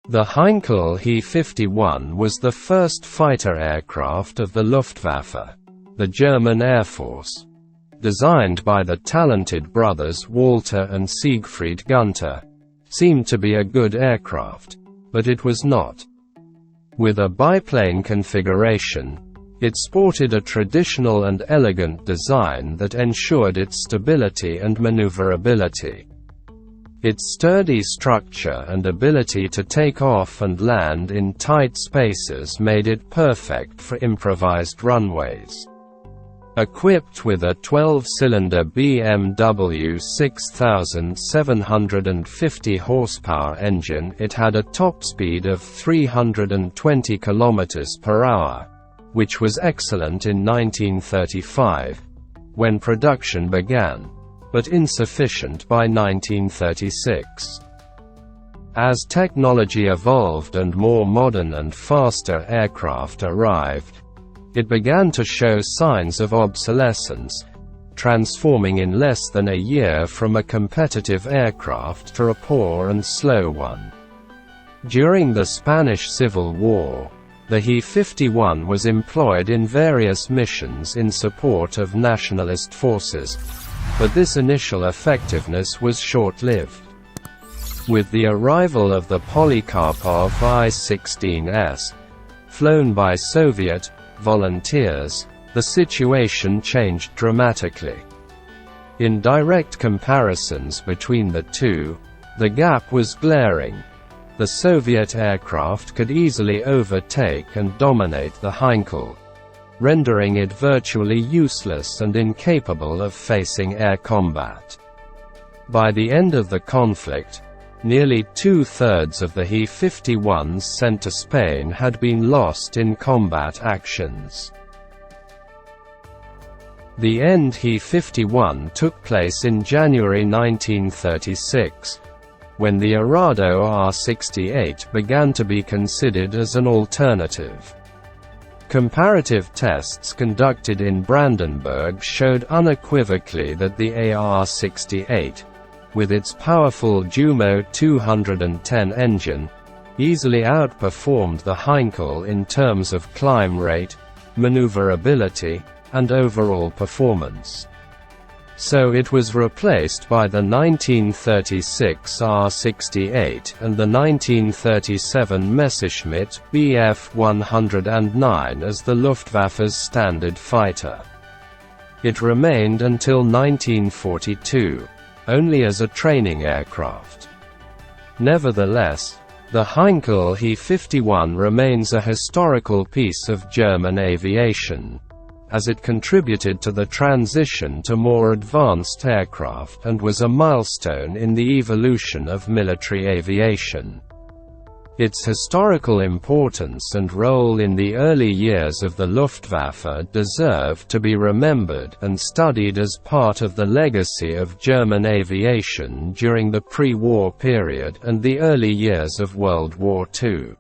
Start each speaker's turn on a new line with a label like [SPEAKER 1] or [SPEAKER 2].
[SPEAKER 1] The Heinkel He 51 was the first fighter aircraft of the Luftwaffe, the German Air Force. Designed by the talented brothers Walter and Siegfried Gunther, seemed to be a good aircraft, but it was not. With a biplane configuration, it sported a traditional and elegant design that ensured its stability and maneuverability. Its sturdy structure and ability to take off and land in tight spaces made it perfect for improvised runways. Equipped with a 12-cylinder BMW 6,750 horsepower engine, it had a top speed of 320 km per hour, which was excellent in 1935, when production began, but insufficient by 1936. As technology evolved and more modern and faster aircraft arrived, it began to show signs of obsolescence, transforming in less than a year from a competitive aircraft to a poor and slow one. During the Spanish Civil War, the He 51 was employed in various missions in support of nationalist forces, but this initial effectiveness was short-lived. With the arrival of the Polikarpov I-16S, flown by Soviet volunteers, the situation changed dramatically. In direct comparisons between the two, the gap was glaring. The Soviet aircraft could easily overtake and dominate the Heinkel, rendering it virtually useless and incapable of facing air combat. By the end of the conflict, nearly two-thirds of the He 51s sent to Spain had been lost in combat actions. The end He 51 took place in January 1936, when the Arado R-68 began to be considered as an alternative. Comparative tests conducted in Brandenburg showed unequivocally that the AR-68, with its powerful Jumo 210 engine, easily outperformed the Heinkel in terms of climb rate, maneuverability, and overall performance. So it was replaced by the 1936 R-68 and the 1937 Messerschmitt Bf 109 as the Luftwaffe's standard fighter. It remained until 1942, only as a training aircraft. Nevertheless, the Heinkel He 51 remains a historical piece of German aviation, as it contributed to the transition to more advanced aircraft and was a milestone in the evolution of military aviation. Its historical importance and role in the early years of the Luftwaffe deserve to be remembered and studied as part of the legacy of German aviation during the pre-war period and the early years of World War II.